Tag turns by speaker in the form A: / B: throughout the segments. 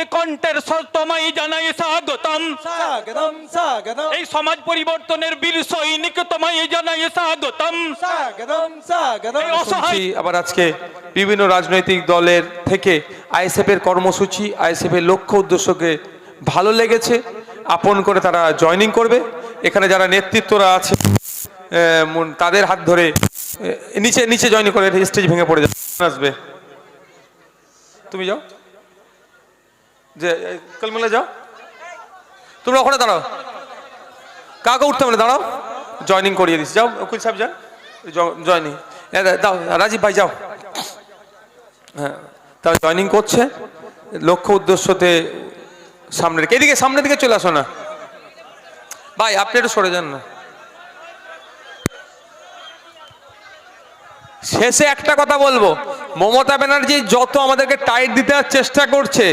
A: জাতির কণ্ঠের স্বর তোমায় জানাই স্বাগতম।
B: স্বাগতম স্বাগতম
A: এই সমাজ পরিবর্তনের বীর সৈনিক তোমায় জানাই স্বাগতম।
B: স্বাগতম স্বাগতম।
A: এই অসহায়
C: আবার আজকে বিভিন্ন রাজনৈতিক দলের থেকে আইএসএফ এর কর্মসূচি, আইএসএফ এর লক্ষ্য উদ্দেশ্যকে ভালো লেগেছে, আপন করে তারা জয়েনিং করবে। এখানে যারা নেতৃত্বরা আছে তাদের হাত ধরে নিচে নিচে জয়েনিং করে, স্টেজ ভেঙে পড়ে যাবে, আসবে। তুমি যাও, যে কলমেলা যাও, তোমরা ওখানে দাঁড়াও, কাউকে উঠতে হবে না, দাঁড়াও, জয়েনিং করিয়ে দিচ্ছি। যাও উকিল সাহেব যান, জয়েনিং দাও, রাজীব ভাই যাও। হ্যাঁ, তাও জয়েনিং করছে লক্ষ্য উদ্দেশ্যতে সামনের দিকে, এদিকে সামনের দিকে চলে আসো না ভাই, আপনি একটু সরে যান না। শেষে একটা কথা বলবো, মমতা ব্যানার্জি যত আমাদেরকে টাইট দিতে চেষ্টা করছে,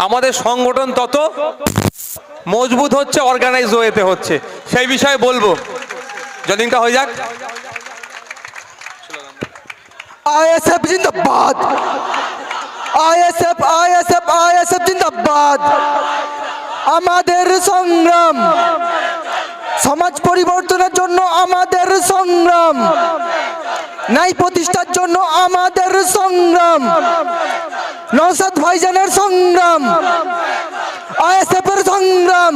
C: আমাদের সংগঠন তত মজবুত হচ্ছে, অর্গানাইজ ওয়েতে হচ্ছে, সেই বিষয়ে বলবো। জয়েনিংটা হয়ে যাক।
B: আইএসএফ জিন্দাবাদ, আইএসএফ আইএসএফ আইএসএফ জিন্দাবাদ। আমাদের সংগ্রাম, সমাজ পরিবর্তনের জন্য আমাদের সংগ্রাম, ন্যায় প্রতিষ্ঠার জন্য আমাদের সংগ্রাম, নওশাদ ভাইজানের সংগ্রাম, আইএসএফ এর সংগ্রাম।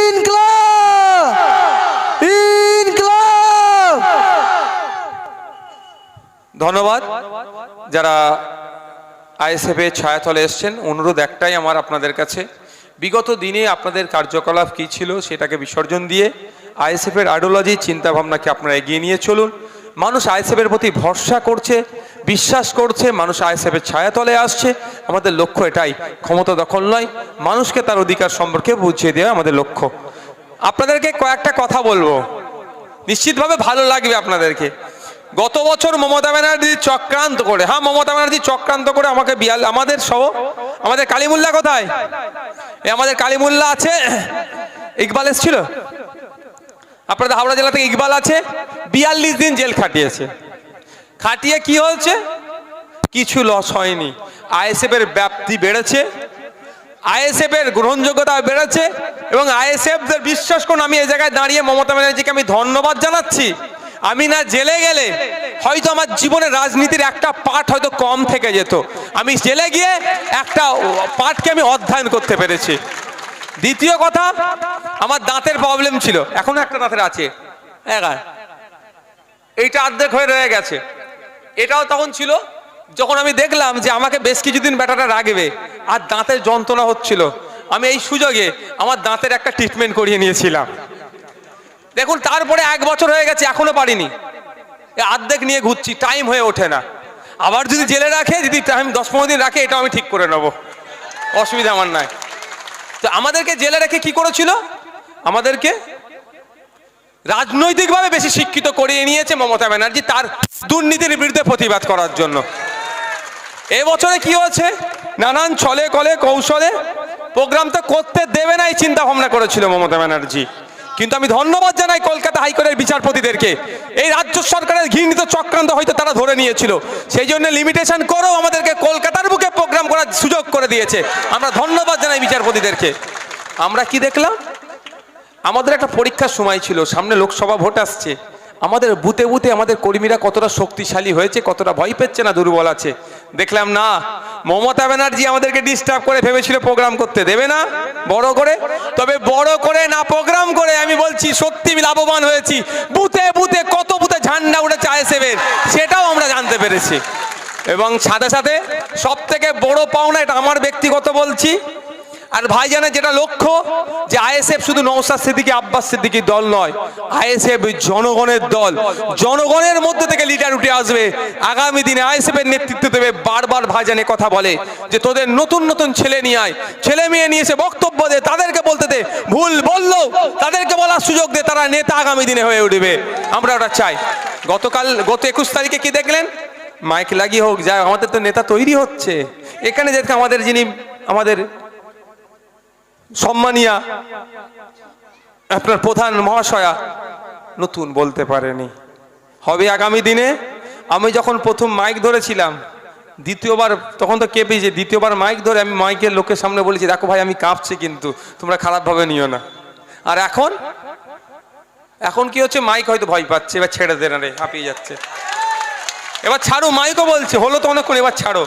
B: ইনকলাব ইনকলাব।
C: ধন্যবাদ যারা আইএসএফ এর ছায়াতলে এসছেন। অনুরোধ একটাই আমার আপনাদের কাছে, বিগত দিনে আপনাদের কার্যকলাপ কী ছিল সেটাকে বিসর্জন দিয়ে আইএসএফ এর আইডিওলজি, চিন্তাভাবনাকে আপনারা এগিয়ে নিয়ে চলুন। মানুষ আইএসএফ এর প্রতি ভরসা করছে, বিশ্বাস করছে, মানুষ আইএসএফ এর ছায়াতলে আসছে। আমাদের লক্ষ্য এটাই, ক্ষমতা দখল নয়, মানুষকে তার অধিকার সম্পর্কে বুঝিয়ে দেওয়া আমাদের লক্ষ্য। আপনাদেরকে কয়েকটা কথা বলবো, নিশ্চিতভাবে ভালো লাগবে আপনাদেরকে। গত বছর মমতা ব্যানার্জি চক্রান্ত করে, হ্যাঁ মমতা ব্যানার্জি চক্রান্ত করে আমাকে আমাদের সহ, আমাদের কালিমুল্লা কোথায়? আমাদের কালিমুল্লা আছে, ইকবাল এসেছিল, আপনাদের হাওড়া জেলা থেকে ইকবাল আছে, 42 দিন জেল খাটিয়েছে। খাটিয়ে কি হয়েছে? কিছু লস হয়নি। আইএসএফ এর ব্যাপ্তি বেড়েছে, আইএসএফ এর গ্রহণযোগ্যতা বেড়েছে, এবং আইএসএফ দের বিশ্বাস করুন, আমি এই জায়গায় দাঁড়িয়ে মমতা ব্যানার্জিকে আমি ধন্যবাদ জানাচ্ছি। আমি না জেলে গেলে হয়তো আমার জীবনের রাজনীতির একটা পার্ট হয়তো কম থেকে যেত, আমি জেলে গিয়ে একটা পার্টকে আমি অধ্যয়ন করতে পেরেছি। দ্বিতীয় কথা, আমার দাঁতের প্রবলেম ছিল, এখনো একটা দাঁতের আছে, এইটা অর্ধেক হয়ে রয়ে গেছে। এটাও তখন ছিল যখন আমি দেখলাম যে আমাকে বেশ কিছুদিন ব্যাটাটা রাখবে আর দাঁতের যন্ত্রণা হচ্ছিল, আমি এই সুযোগে আমার দাঁতের একটা ট্রিটমেন্ট করিয়ে নিয়েছিলাম। দেখুন তারপরে 1 বছর হয়ে গেছে, এখনো পারিনি, অর্ধেক নিয়ে ঘুরছি, টাইম হয়ে ওঠে না। আবার যদি জেলে রাখে, যদি টাইম 10-15 দিন রাখে, এটাও আমি ঠিক করে নেবো, অসুবিধা আমার নাই। তো আমাদেরকে জেলে রেখে কি করেছিল? আমাদেরকে রাজনৈতিকভাবে বেশি শিক্ষিত করিয়ে নিয়েছে মমতা ব্যানার্জি, তার দুর্নীতির বিরুদ্ধে প্রতিবাদ করার জন্য। এবছরে কি হয়েছে? নানান ছলে কলে কৌশলে প্রোগ্রাম তো করতে দেবে না, এই চিন্তা ভাবনা করেছিল মমতা ব্যানার্জি। কিন্তু আমি ধন্যবাদ জানাই কলকাতা হাইকোর্টের বিচারপতিদেরকে, এই রাজ্য সরকারের ঘৃণিত চক্রান্ত হয়তো তারা ধরে নিয়েছিল, সেই জন্য লিমিটেশন করেও আমাদেরকে কলকাতার বুকে প্রোগ্রাম করার সুযোগ করে দিয়েছে। আমরা ধন্যবাদ জানাই বিচারপতিদেরকে। আমরা কি দেখলাম? আমাদের একটা পরীক্ষার সময় ছিল, সামনে লোকসভা ভোট আসছে, আমাদের বুথে বুথে আমাদের কর্মীরা কতটা শক্তিশালী হয়েছে, কতটা ভয় পেচ্ছে না দুর্বল আছে। দেখলাম না, মমতা ব্যানার্জি আমাদেরকে ডিস্টার্ব করে ভেবেছিল প্রোগ্রাম করতে দেবে না বড় করে, তবে বড় করে না প্রোগ্রাম করে আমি বলছি সত্যি লাভবান হয়েছি। বুথে বুথে কত বুথে ঝান্ডা উঠেছে আইএসএফের, সেটাও আমরা জানতে পেরেছি। এবং সাথে সাথে সব থেকে বড় পাওনা, এটা আমার ব্যক্তিগত বলছি, আর ভাইজানের যেটা লক্ষ্য, যে আইএসএফ শুধু নওশাদ সিদ্দিকী আব্বাস সিদ্দিকীর দল নয়, আইএসএফ জনগণের দল। জনগণের মধ্যে থেকে লিডার উঠে আসবে, আগামী দিনে আইএসএফ এর নেতৃত্ব দেবে। বারবার ভাইজানে কথা বলে যে তোদের নতুন নতুন ছেলে নিয়ে আয়, ছেলে মেয়ে নিয়ে এসে বক্তব্য দে, তাদেরকে বলতে দে, ভুল বললো তাদেরকে বলার সুযোগ দে, তারা নেতা আগামী দিনে হয়ে উঠবে। আমরা ওটা চাই। গত 21 তারিখে কি দেখলেন? মাইক লাগিয়ে হোক যায়, আমাদের তো নেতা তৈরি হচ্ছে এখানে। যেহেতু আমাদের যিনি আমাদের সম্মানিয়া আপনার প্রধান মহাশয়া নতুন বলতে পারেনি, হবে আগামী দিনে। আমি যখন প্রথম মাইক ধরেছিলাম দ্বিতীয়বার তখন তো কেঁপেছে, দ্বিতীয়বার মাইক ধরে আমি মাইকের লোকের সামনে বলেছি, দেখো ভাই আমি কাঁপছি, কিন্তু তোমরা খারাপভাবে নিও না। আর এখন কি হচ্ছে, মাইক হয়তো ভয় পাচ্ছে, এবার ছেড়ে দে না রে, হাঁপিয়ে যাচ্ছে, এবার ছাড়ো। মাইকও বলছে হলো তো অনেকক্ষণ, এবার ছাড়ো।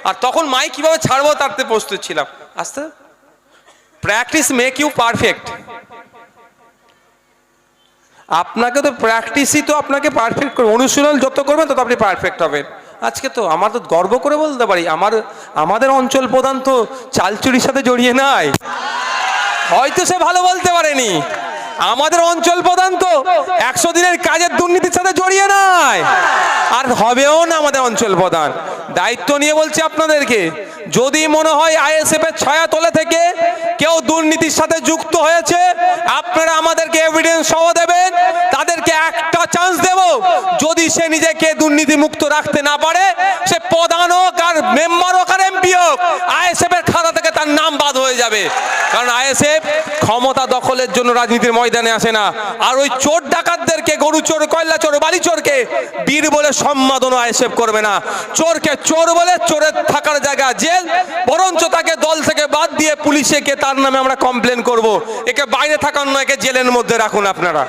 C: আর তখন মাইক কিভাবে ছাড়বো তারতে প্রস্তুত ছিলাম। আস্তে প্র্যাকটিস মেক ইউ পারফেক্ট। আপনাকে তো প্র্যাকটিসই তো আপনাকে পারফেক্ট করবে, অনুশীলন যত করবেন তত আপনি পারফেক্ট হবেন। আজকে তো আমার তো গর্ব করে বলতে পারি, আমাদের অঞ্চল প্রধান তো চালচুরির সাথে জড়িয়ে নাই। হয়তো সে ভালো বলতে পারেনি, আমাদের অঞ্চল প্রধান তো 100 দিনের কাজের দুর্নীতির সাথে জড়িয়ে নাই, আর হবেও না আমাদের অঞ্চল প্রধান। দায়িত্ব নিয়ে বলছি আপনাদেরকে, যদি মনে হয় আইএসএফ এর ছায়া তলে থেকে কেউ দুর্নীতির সাথে যুক্ত হয়েছে, আপনারা আমাদেরকে এভিডেন্স সহ দেবেন, তাদেরকে একটা চান্স দেব। যদি সে নিজেকে দুর্নীতি মুক্ত রাখতে না পারে, সে প্রধান হোক আর মেম্বার হোক আর এমপি হোক, আইএসএফ এর খাতা থেকে তার নাম বাদ হয়ে যাবে। কারণ আইএসএফ ক্ষমতা দখলের জন্য রাজনীতির ময়দানে আসে না। আর ওই চোর ডাকাতদেরকে, গরু চোর, কয়লা চোর, বালি চোরকে বীর বলে সম্বোধন আইএসএফ করবে না। চোরকে চোর বলে, চোরের থাকার জায়গা জেল, বরঞ্চ তাকে দল থেকে বাদ দিয়ে পুলিশে কে তার নামে আমরা কমপ্লেন করব। একে বাইরে থাকার নয়, একে জেলের মধ্যে রাখুন আপনারা।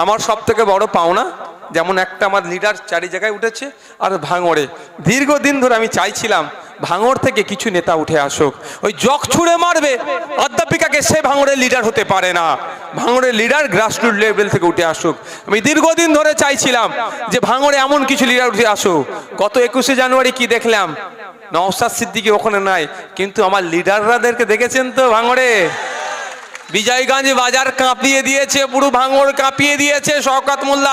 C: আমার সব থেকে বড় পাওনা, যেমন একটা আমার লিডার 4 জায়গায় উঠেছে, আর ভাঙড়ে দীর্ঘদিন ধরে আমি চাইছিলাম ভাঙড় থেকে কিছু নেতা উঠে আসুক। ওই জগ ছুঁড়ে মারবে অধ্যাপিকাকে, সে ভাঙড়ের লিডার হতে পারে না। ভাঙড়ের লিডার গ্রাসরুট লেভেল থেকে উঠে আসুক। আমি দীর্ঘদিন ধরে চাইছিলাম যে ভাঙড়ে এমন কিছু লিডার উঠে আসুক। গত 21শে জানুয়ারি কি দেখলাম, নওশাদ সিদ্দিকী ওখানে নাই, কিন্তু আমার লিডাররাদেরকে দেখেছেন তো ভাঙড়ে। বিজয়গঞ্জ বাজার কাঁপিয়ে দিয়েছে, পুরো ভাঙড় কাঁপিয়ে দিয়েছে। শওকত মোল্লা,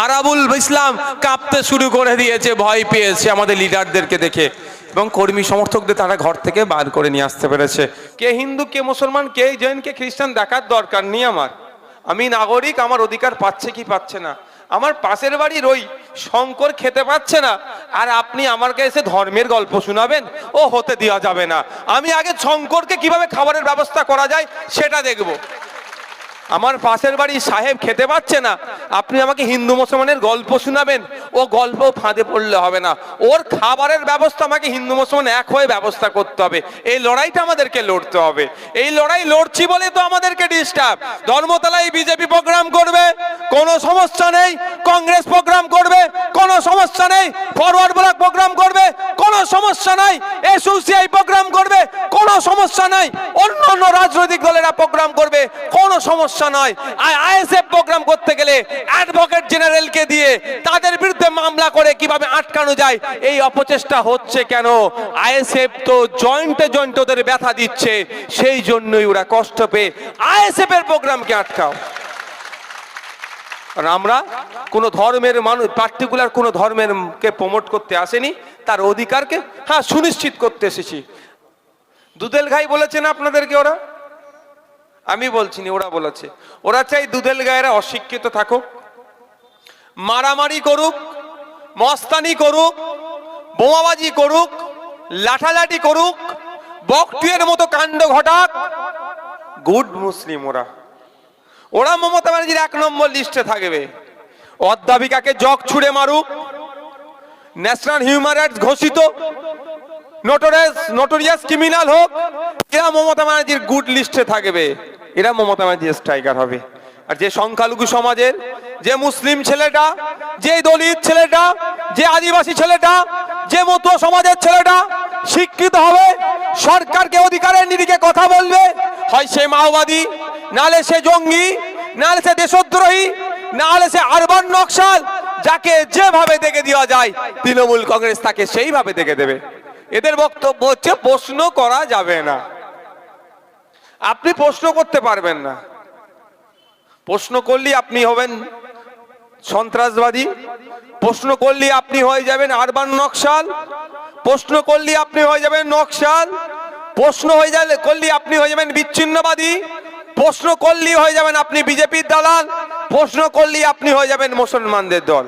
C: আরাবুল ইসলাম কাঁপতে শুরু করে দিয়েছে, ভয় পেয়েছে আমাদের লিডারদেরকে দেখে। এবং কর্মী সমর্থকদের তারা ঘর থেকে বার করে নিয়ে আসতে পেরেছে। কে হিন্দু, কে মুসলমান, কে জৈন, কে খ্রিস্টান দেখার দরকার নেই আমার। আমি নাগরিক, আমার অধিকার পাচ্ছে কি পাচ্ছে না। আমার পাশের বাড়ির ওই শঙ্কর খেতে পাচ্ছে না, আর আপনি আমার কাছে ধর্মের গল্প শোনাবেন, ও হতে দেওয়া যাবে না। আমি আগে শঙ্করকে কিভাবে খাবারের ব্যবস্থা করা যায় সেটা দেখব। আমার পাশের বাড়ির সাহেব খেতে পাচ্ছে না, আপনি আমাকে হিন্দু মুসলমানের গল্প শোনাবেন, ও গল্প ফাঁদে পড়লে হবে না। ওর খাবারের ব্যবস্থা আমাকে হিন্দু মুসলমান এক হয়ে ব্যবস্থা করতে হবে। এই লড়াইটা আমাদেরকে লড়তে হবে। এই লড়াই লড়ছি বলে তো আমাদেরকে ডিস্টার্ব। ধর্মতলায় বিজেপি প্রোগ্রাম করবে, কোনো সমস্যা নেই। কংগ্রেস প্রোগ্রাম করবে, কোনো সমস্যা নেই। ফরওয়ার্ড ব্লক প্রোগ্রাম করবে, কোনো সমস্যা নাই। এসইউসিআই প্রোগ্রাম করবে, কোনো সমস্যা নাই। অন্য অন্য রাজনৈতিক দলেরা প্রোগ্রাম করবে, কোনো সমস্যা নয়। আইএসএফ প্রোগ্রাম করতে গেলে অ্যাডভোকেট জেনারেলকে দিয়ে তাদের বিরুদ্ধে মামলা করে কিভাবে আটকানো যায়, এই অপচেষ্টা হচ্ছে কেন? আইএসএফ তো জয়েন্টে জয়েন্টে ওদের ব্যথা দিচ্ছে, সেই জন্যই ওরা কষ্ট পেয়ে আইএসএফ এর প্রোগ্রামকে আটকাও। আমরা কোনো ধর্মের মানুষ, পার্টিকুলার কোনো ধর্মের কে প্রমোট করতে আসেনি, তার অধিকারকে সুনিশ্চিত করতে এসেছি। দুধেল গাই বলেছেন আপনাদেরকে, ওরা, আমি বলছি না, ওরা বলেছে। ওরা চাই দুধেল গায়েরা অশিক্ষিত থাকুক, মারামারি করুক, মস্তানি করুক, বোমাবাজি করুক, লাঠালাঠি করুক, বকটুয়ের মতো কাণ্ড ঘটাক। গুড মুসলিম ওরা মমতা ব্যানার্জির 1 নম্বর লিস্টে থাকবে। অধ্যাপিকাকে জগ ছুড়ে মারুক, ন্যাশনাল হিউম্যান রাইটস ঘোষিত নোটোরিয়াস ক্রিমিনাল হোক, এরা মমতা ব্যানার্জির গুড লিস্টে থাকবে। এরা মমতা ব্যানার্জির স্ট্রাইকার হবে। আর যে সংখ্যালঘু সমাজের, যে মুসলিম ছেলেটা, যে দলিত ছেলেটা, যে আদিবাসী ছেলেটা, যে মতুয়া সমাজের ছেলেটা শিক্ষিত হবে, সরকারকে অধিকারের নিরিখে কথা বলবে, হয় সে মাওবাদী, নালে সে জঙ্গি, নালে সে দেশদ্রোহী, নালে সে আরবান নকশাল, যাকে যেভাবে দেখে দেওয়া যায় তৃণমূল কংগ্রেস তাকে সেইভাবে দেখে দেবে। এদের বক্তব্য হচ্ছে প্রশ্ন করা যাবে না। আপনি প্রশ্ন করতে পারবেন না। প্রশ্ন করলে আপনি হবেন সন্ত্রাসবাদী, প্রশ্ন করলে আপনি হয়ে যাবেন আরবান নকশাল, প্রশ্ন করলে আপনি হয়ে যাবেন নকশাল, প্রশ্ন করলে আপনি হয়ে যাবেন বিচ্ছিন্নবাদী, প্রশ্ন করলে হয়ে যাবেন আপনি বিজেপির দালাল, প্রশ্ন করলে আপনি হয়ে যাবেন মুসলমানদের দল।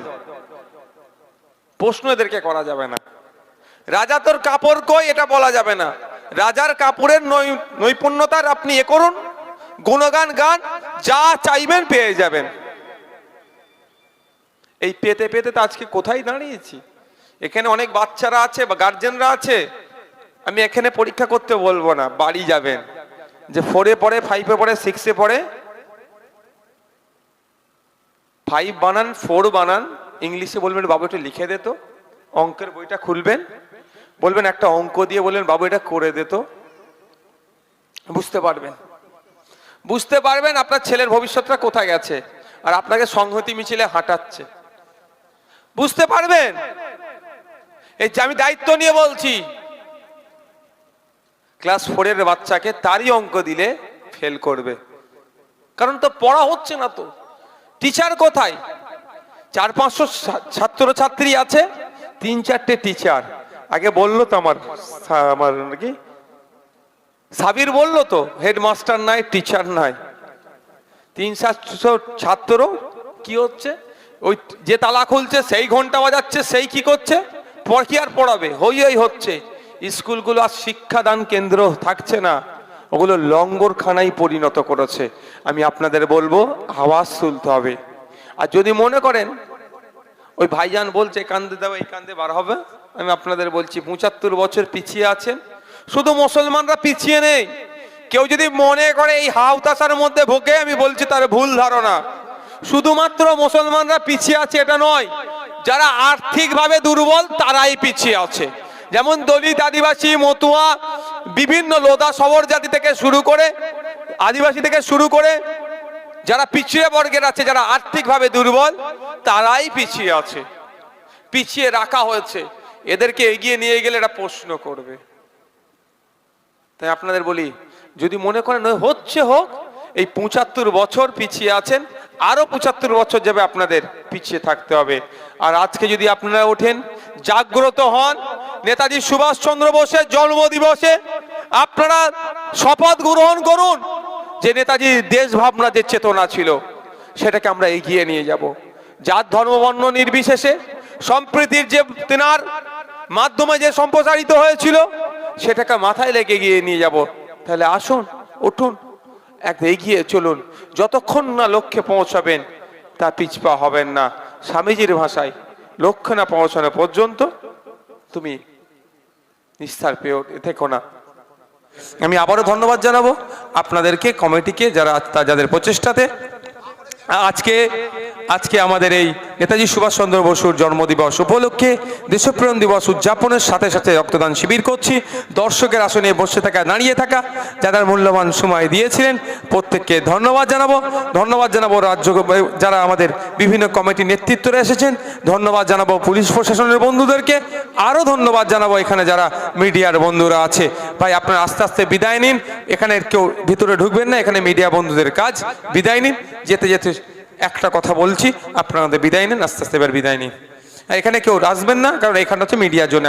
C: প্রশ্ন এদেরকে করা যাবে না। রাজা তোর কাপড় কই, এটা বলা যাবে না। রাজার কাপড়ের নৈপুণ্যতার আপনি করুন, গুণগান গান, যা চাইবেন পেয়ে যাবেন। এই পেতে পেতে তো আজকে কোথায় দাঁড়িয়েছি। এখানে অনেক বাচ্চারা আছে বা গার্জেনরা আছে, আমি এখানে পরীক্ষা করতে বলবো না, বাড়ি যাবেন, যে 4-এ পড়ে, 5-এ পড়ে, 6-এ পড়ে, 5 বানান, 4 বানান, ইংলিশে বলবেন বাবু একটু লিখে দে তো, অঙ্কের বইটা খুলবেন, বলবেন একটা অঙ্ক দিয়ে, বলবেন বাবু এটা করে দে তো, বুঝতে পারবেন আপনার ছেলের ভবিষ্যৎটা কোথায় গেছে, আর আপনাকে সংহতি মিছিলে হাঁটাচ্ছে, বুঝতে পারবেন। এই যে আমি দায়িত্ব নিয়ে বলছি, ক্লাস 4-এর বাচ্চাকে তারই অঙ্ক দিলে ফেল করবে, কারণ তো পড়া হচ্ছে না, তো টিচার কোথায়? 400-500 ছাত্রছাত্রী আছে, 3-4টে টিচার। আগে বললো তো আমার কি সাবির বললো তো, হেডমাস্টার নাই, টিচার নাই, 300-400 ছাত্র কি হচ্ছে, ওই যে তালা খুলছে সেই ঘন্টা বাজাচ্ছে, সেই কি করছে, কি আর পড়াবে, হই হচ্ছে। স্কুলগুলো আর শিক্ষাদান কেন্দ্র থাকছে না, ওগুলো লঙ্গরখানায় পরিণত করেছে। আমি আপনাদের বলবো আওয়াজ তুলতে হবে। আর যদি মনে করেন ওই ভাইজান বলছে কান্দে দেওয়া এই কান্দে বার হবে, আমি আপনাদের বলছি 75 বছর পিছিয়ে আছেন, শুধু মুসলমানরা পিছিয়ে নেই। কেউ যদি মনে করে এই হাওতাসার মধ্যে ভোগে, আমি বলছি তার ভুল ধারণা। শুধুমাত্র মুসলমানরা পিছিয়ে আছে এটা নয়, যারা আর্থিকভাবে দুর্বল তারাই পিছিয়ে আছে। যেমন দলিত, আদিবাসী, মতুয়া, বিভিন্ন লোদা সবর জাতি থেকে শুরু করে, আদিবাসী থেকে শুরু করে যারা পিছিয়ে বর্গের আছে, যারা আর্থিকভাবে দুর্বল, তারাই পিছিয়ে আছে, পিছিয়ে রাখা হয়েছে। এদেরকে এগিয়ে নিয়ে গেলে এরা প্রশ্ন করবে। তাই আপনাদের বলি, যদি মনে করেন হচ্ছে হোক, এই 75 বছর পিছিয়ে আছেন, আরো 75 বছর যাবে আপনাদের পিছিয়ে থাকতে হবে। আর আজকে যদি আপনারা ওঠেন, জাগ্রত হন, নেতাজি সুভাষচন্দ্র বোসের জন্মদিবসে আপনারা শপথ গ্রহণ করুন যে নেতাজির দেশ ভাবনা যে চেতনা ছিল সেটাকে আমরা এগিয়ে নিয়ে যাব। জাত ধর্ম বর্ণ নির্বিশেষে সম্প্রীতির যে তেনার মাধ্যমে যে সম্প্রসারিত হয়েছিল সেটাকে মাথায় লেগে এগিয়ে নিয়ে যাব। তাহলে আসুন, উঠুন, এগিয়ে চলুন, যতক্ষণ না লক্ষ্যে পৌঁছাবেন তা পিছপা হবেন না। স্বামীজির ভাষায়, লক্ষ্যে না পৌঁছানো পর্যন্ত তুমি নিস্তার পেয়ে থেকো না। আমি আবারও ধন্যবাদ জানাবো আপনাদেরকে, কমিটিকে, যাদের প্রচেষ্টাতে আজকে আমাদের এই নেতাজি সুভাষচন্দ্র বসুর জন্মদিবস উপলক্ষে দেশপ্রেম দিবস উদযাপনের সাথে সাথে রক্তদান শিবির করছি। দর্শকের আসনে বসে থাকা, দাঁড়িয়ে থাকা, যারা মূল্যবান সময় দিয়েছিলেন প্রত্যেককে ধন্যবাদ জানাবো। রাজ্য যারা আমাদের বিভিন্ন কমিটি নেতৃত্বরা এসেছেন, ধন্যবাদ জানাবো পুলিশ প্রশাসনের বন্ধুদেরকে, আরও ধন্যবাদ জানাবো এখানে যারা মিডিয়ার বন্ধুরা আছে। ভাই আপনারা আস্তে আস্তে বিদায় নিন, এখানে কেউ ভিতরে ঢুকবেন না, এখানে মিডিয়া বন্ধুদের কাজ। বিদায় নিন, যেতে যেতে একটা কথা বলছি, আপনাদের বিদায় নিন, আস্তে আস্তে এবার বিদায় নিন। এখানে কেউ আসবেন না, কারণ এখানে হচ্ছে মিডিয়ার জন্য।